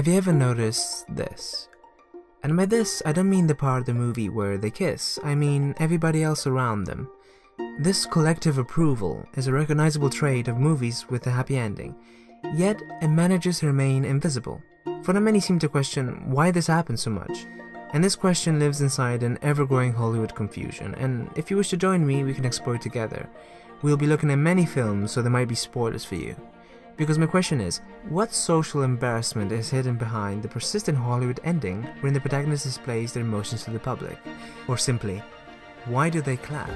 Have you ever noticed this? And by this, I don't mean the part of the movie where they kiss, I mean everybody else around them. This collective approval is a recognizable trait of movies with a happy ending, yet it manages to remain invisible. For many seem to question why this happens so much, and this question lives inside an ever-growing Hollywood confusion, and if you wish to join me, we can explore it together. We'll be looking at many films, so there might be spoilers for you. Because my question is, what social embarrassment is hidden behind the persistent Hollywood ending wherein the protagonist displays their emotions to the public? Or simply, why do they clap?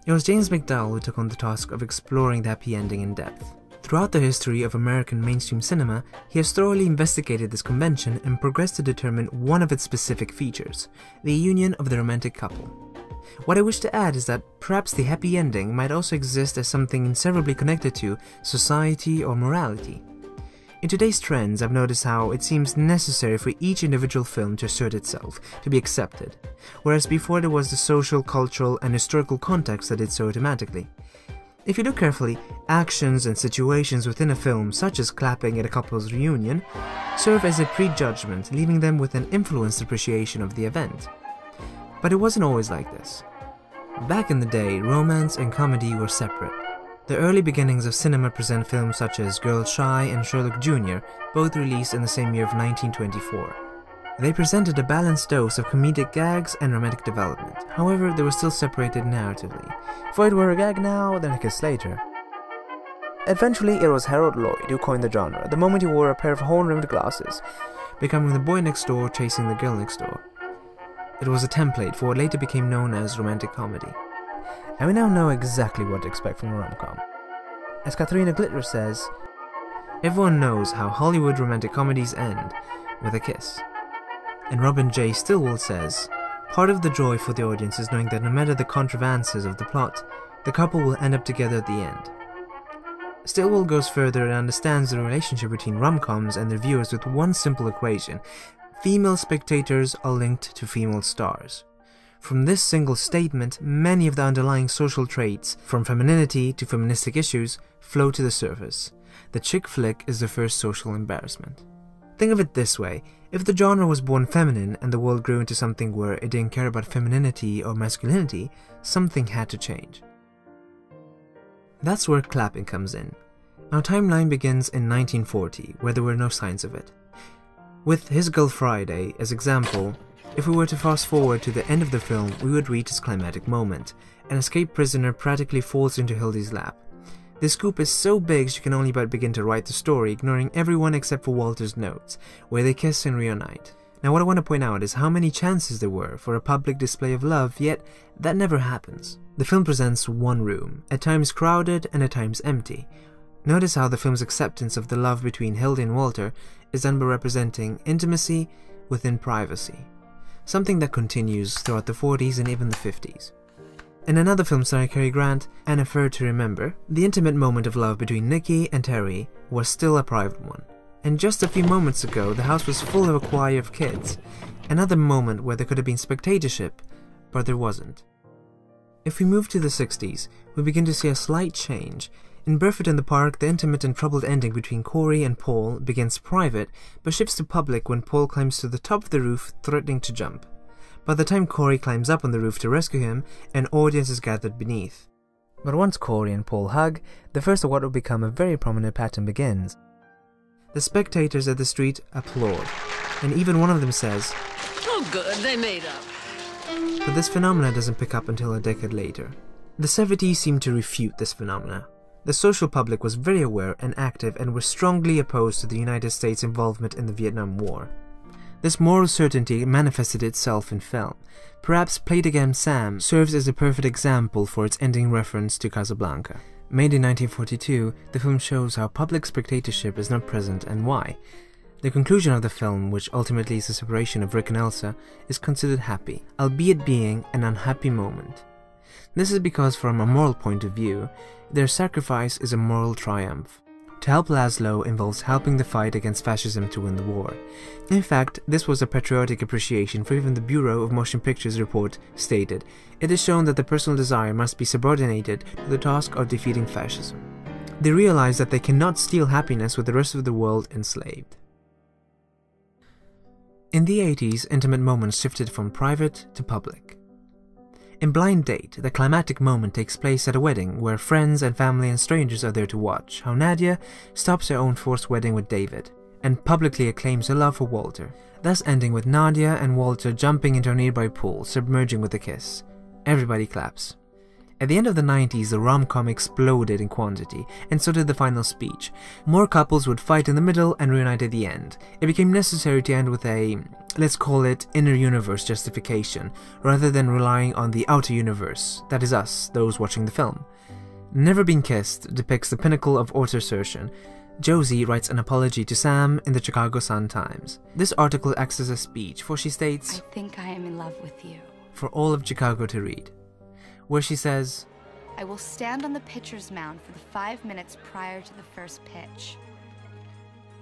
It was James McDowell who took on the task of exploring the happy ending in depth. Throughout the history of American mainstream cinema, he has thoroughly investigated this convention and progressed to determine one of its specific features, the union of the romantic couple. What I wish to add is that perhaps the happy ending might also exist as something inseparably connected to society or morality. In today's trends, I've noticed how it seems necessary for each individual film to assert itself, to be accepted, whereas before there was the social, cultural, and historical context that did so automatically. If you look carefully, actions and situations within a film, such as clapping at a couple's reunion, serve as a prejudgment, leaving them with an influenced appreciation of the event. But it wasn't always like this. Back in the day, romance and comedy were separate. The early beginnings of cinema present films such as Girl Shy and Sherlock Jr., both released in the same year of 1924. They presented a balanced dose of comedic gags and romantic development, however they were still separated narratively. If it were a gag now, then a kiss later. Eventually it was Harold Lloyd who coined the genre the moment he wore a pair of horn-rimmed glasses, becoming the boy next door chasing the girl next door. It was a template for what later became known as romantic comedy. And we now know exactly what to expect from a rom-com. As Katharina Glitter says, everyone knows how Hollywood romantic comedies end with a kiss. And Robin J. Stillwell says, part of the joy for the audience is knowing that no matter the contrivances of the plot, the couple will end up together at the end. Stillwell goes further and understands the relationship between rom-coms and their viewers with one simple equation: female spectators are linked to female stars. From this single statement, many of the underlying social traits, from femininity to feministic issues, flow to the surface. The chick flick is the first social embarrassment. Think of it this way: if the genre was born feminine and the world grew into something where it didn't care about femininity or masculinity, something had to change. That's where clapping comes in. Our timeline begins in 1940, where there were no signs of it. With His Girl Friday as example, if we were to fast forward to the end of the film, we would reach its climactic moment. An escaped prisoner practically falls into Hildy's lap. The scoop is so big she can only but begin to write the story, ignoring everyone except for Walter's notes, where they kiss and reunite. Now what I want to point out is how many chances there were for a public display of love, yet that never happens. The film presents one room, at times crowded and at times empty. Notice how the film's acceptance of the love between Hildy and Walter is done by representing intimacy within privacy, something that continues throughout the 40s and even the 50s. In another film starring Cary Grant, An Affair to Remember, the intimate moment of love between Nicky and Terry was still a private one. And just a few moments ago, the house was full of a choir of kids, another moment where there could have been spectatorship, but there wasn't. If we move to the 60s, we begin to see a slight change. In Burford in the Park, the intimate and troubled ending between Corey and Paul begins private, but shifts to public when Paul climbs to the top of the roof, threatening to jump. By the time Corey climbs up on the roof to rescue him, an audience is gathered beneath. But once Corey and Paul hug, the first of what will become a very prominent pattern begins. The spectators at the street applaud, and even one of them says, "Oh good, they made up." But this phenomena doesn't pick up until a decade later. The 70s seem to refute this phenomena. The social public was very aware and active and were strongly opposed to the United States' involvement in the Vietnam War. This moral certainty manifested itself in film. Perhaps Play It Again Sam serves as a perfect example for its ending reference to Casablanca. Made in 1942, the film shows how public spectatorship is not present and why. The conclusion of the film, which ultimately is the separation of Rick and Elsa, is considered happy, albeit being an unhappy moment. This is because from a moral point of view, their sacrifice is a moral triumph. To help Laszlo involves helping the fight against fascism to win the war. In fact, this was a patriotic appreciation, for even the Bureau of Motion Pictures report stated, "It is shown that the personal desire must be subordinated to the task of defeating fascism." They realize that they cannot steal happiness with the rest of the world enslaved. In the 80s, intimate moments shifted from private to public. In Blind Date, the climactic moment takes place at a wedding where friends and family and strangers are there to watch how Nadia stops her own forced wedding with David and publicly acclaims her love for Walter, thus ending with Nadia and Walter jumping into a nearby pool, submerging with a kiss. Everybody claps. At the end of the 90s, the rom-com exploded in quantity, and so did the final speech. More couples would fight in the middle and reunite at the end. It became necessary to end with a, let's call it, inner universe justification, rather than relying on the outer universe, that is us, those watching the film. Never Been Kissed depicts the pinnacle of auto-assertion. Josie writes an apology to Sam in the Chicago Sun-Times. This article acts as a speech, for she states, "I think I am in love with you," for all of Chicago to read, where she says, "I will stand on the pitcher's mound for the 5 minutes prior to the first pitch.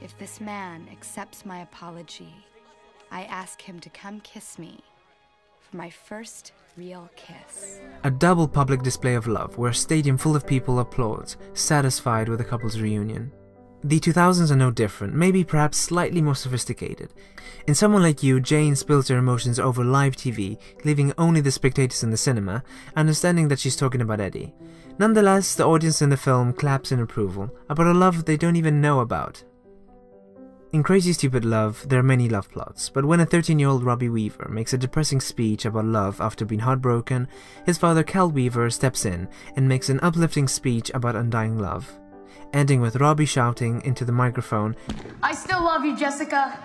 If this man accepts my apology, I ask him to come kiss me for my first real kiss." A double public display of love, where a stadium full of people applauds, satisfied with the couple's reunion. The 2000s are no different, maybe perhaps slightly more sophisticated. In Someone Like You, Jane spills her emotions over live TV, leaving only the spectators in the cinema, understanding that she's talking about Eddie. Nonetheless, the audience in the film claps in approval, about a love they don't even know about. In Crazy Stupid Love, there are many love plots, but when a 13-year-old Robbie Weaver makes a depressing speech about love after being heartbroken, his father Cal Weaver steps in and makes an uplifting speech about undying love, ending with Robbie shouting into the microphone, "I still love you, Jessica."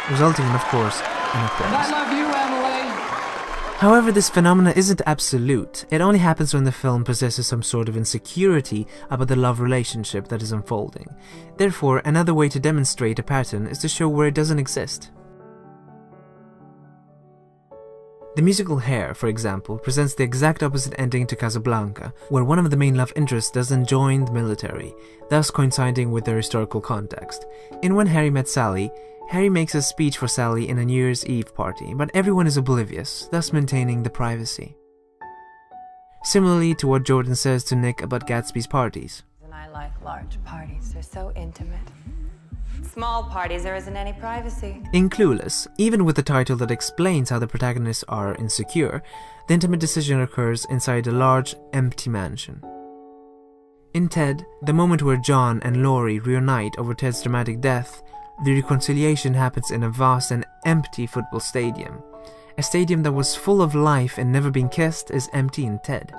resulting in, of course, an applause. And I love you, Emily. However, this phenomena isn't absolute. It only happens when the film possesses some sort of insecurity about the love relationship that is unfolding. Therefore, another way to demonstrate a pattern is to show where it doesn't exist. The musical Hair, for example, presents the exact opposite ending to Casablanca, where one of the main love interests doesn't join the military, thus coinciding with their historical context. In When Harry Met Sally, Harry makes a speech for Sally in a New Year's Eve party, but everyone is oblivious, thus maintaining the privacy. Similarly to what Jordan says to Nick about Gatsby's parties. And I like large parties, they're so intimate. Small parties, there isn't any privacy. In Clueless, even with the title that explains how the protagonists are insecure, the intimate decision occurs inside a large, empty mansion. In Ted, the moment where John and Laurie reunite over Ted's dramatic death, the reconciliation happens in a vast and empty football stadium. A stadium that was full of life and Never Been Kissed is empty in Ted.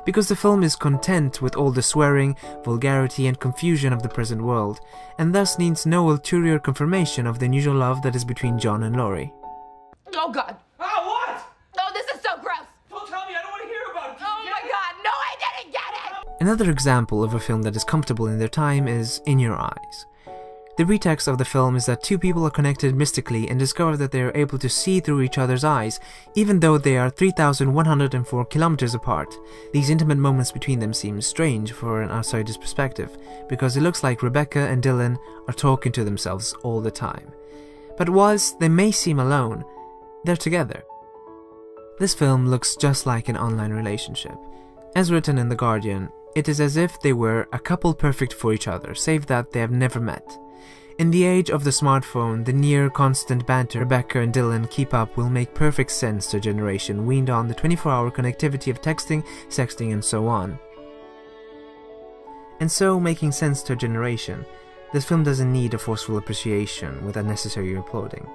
Because the film is content with all the swearing, vulgarity and confusion of the present world, and thus needs no ulterior confirmation of the unusual love that is between John and Laurie. Oh, God. Oh, what? Oh, this is so gross. Don't tell me, I don't want to hear about it. Oh, my God. No, I didn't get it. Another example of a film that is comfortable in their time is In Your Eyes. The pretext of the film is that two people are connected mystically and discover that they are able to see through each other's eyes, even though they are 3,104 kilometers apart. These intimate moments between them seem strange for an outsider's perspective, because it looks like Rebecca and Dylan are talking to themselves all the time. But whilst they may seem alone, they're together. This film looks just like an online relationship. As written in The Guardian, it is as if they were a couple perfect for each other, save that they have never met. In the age of the smartphone, the near constant banter Rebecca and Dylan keep up will make perfect sense to a generation weaned on the 24-hour connectivity of texting, sexting and so on. And so, making sense to a generation, this film doesn't need a forceful appreciation with unnecessary applauding.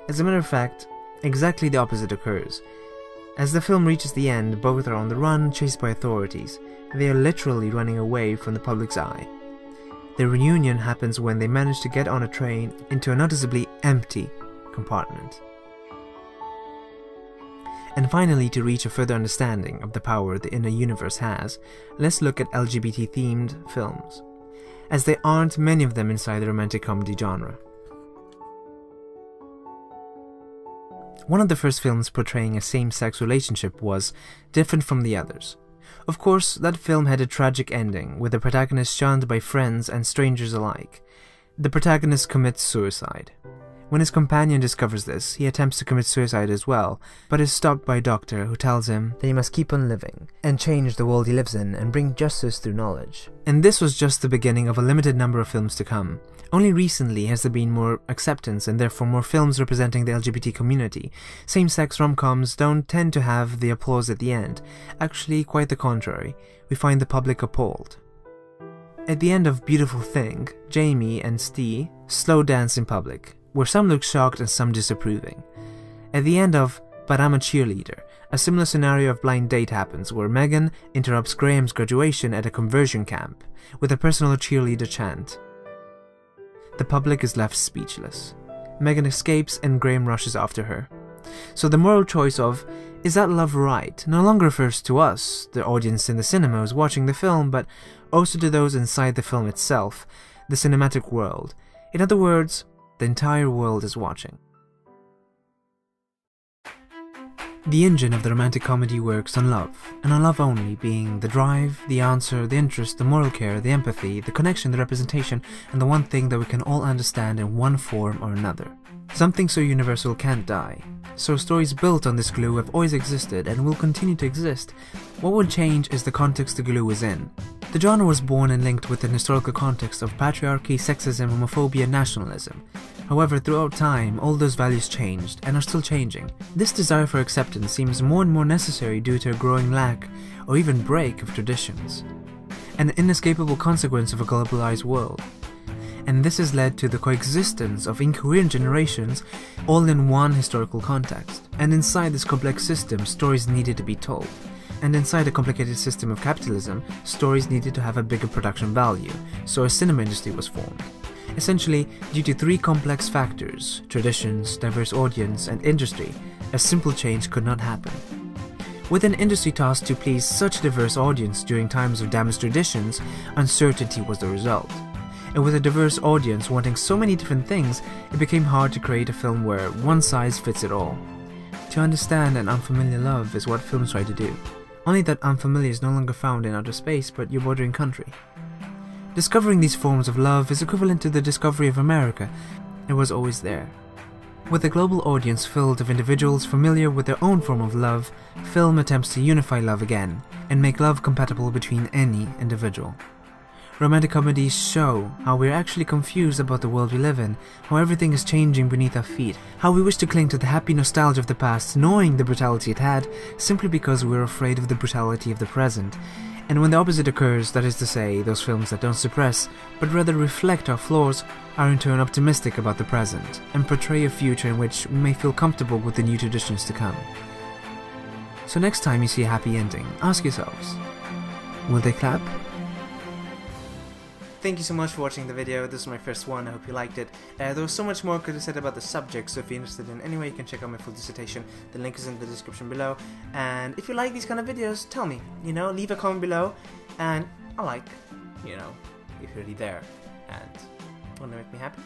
As a matter of fact, exactly the opposite occurs. As the film reaches the end, both are on the run, chased by authorities. They are literally running away from the public's eye. The reunion happens when they manage to get on a train into a noticeably empty compartment. And finally, to reach a further understanding of the power the inner universe has, let's look at LGBT-themed films, as there aren't many of them inside the romantic comedy genre. One of the first films portraying a same-sex relationship was Different from the Others. Of course, that film had a tragic ending, with the protagonist shunned by friends and strangers alike. The protagonist commits suicide. When his companion discovers this, he attempts to commit suicide as well, but is stopped by a doctor who tells him that he must keep on living and change the world he lives in and bring justice through knowledge. And this was just the beginning of a limited number of films to come. Only recently has there been more acceptance and therefore more films representing the LGBT community. Same-sex rom-coms don't tend to have the applause at the end. Actually, quite the contrary. We find the public appalled. At the end of Beautiful Thing, Jamie and Steve slow dance in public, where some look shocked and some disapproving. At the end of But I'm a Cheerleader, a similar scenario of blind date happens where Megan interrupts Graham's graduation at a conversion camp with a personal cheerleader chant. The public is left speechless. Megan escapes and Graham rushes after her. So the moral choice of, is that love right, no longer refers to us, the audience in the cinema who's watching the film, but also to those inside the film itself, the cinematic world. In other words, the entire world is watching. The engine of the romantic comedy works on love, and on love only, being the drive, the answer, the interest, the moral care, the empathy, the connection, the representation, and the one thing that we can all understand in one form or another. Something so universal can't die. So stories built on this glue have always existed and will continue to exist. What will change is the context the glue is in. The genre was born and linked with an historical context of patriarchy, sexism, homophobia, and nationalism. However, throughout time, all those values changed, and are still changing. This desire for acceptance seems more and more necessary due to a growing lack, or even break, of traditions. An inescapable consequence of a globalized world. And this has led to the coexistence of incoherent generations, all in one historical context. And inside this complex system, stories needed to be told. And inside a complicated system of capitalism, stories needed to have a bigger production value, so a cinema industry was formed. Essentially, due to three complex factors, traditions, diverse audience, and industry, a simple change could not happen. With an industry tasked to please such a diverse audience during times of damaged traditions, uncertainty was the result. And with a diverse audience wanting so many different things, it became hard to create a film where one size fits it all. To understand an unfamiliar love is what films try to do. Only that unfamiliar is no longer found in outer space but your bordering country. Discovering these forms of love is equivalent to the discovery of America. It was always there. With a global audience filled of individuals familiar with their own form of love, film attempts to unify love again, and make love compatible between any individual. Romantic comedies show how we're actually confused about the world we live in, how everything is changing beneath our feet, how we wish to cling to the happy nostalgia of the past, knowing the brutality it had, simply because we're afraid of the brutality of the present. And when the opposite occurs, that is to say, those films that don't suppress, but rather reflect our flaws, are in turn optimistic about the present, and portray a future in which we may feel comfortable with the new traditions to come. So next time you see a happy ending, ask yourselves, will they clap? Thank you so much for watching the video. This is my first one. I hope you liked it. There was so much more I could have said about the subject, so if you're interested in any way, you can check out my full dissertation. The link is in the description below. And if you like these kind of videos, tell me. Leave a comment below. And I like, if you're already there and want to make me happy.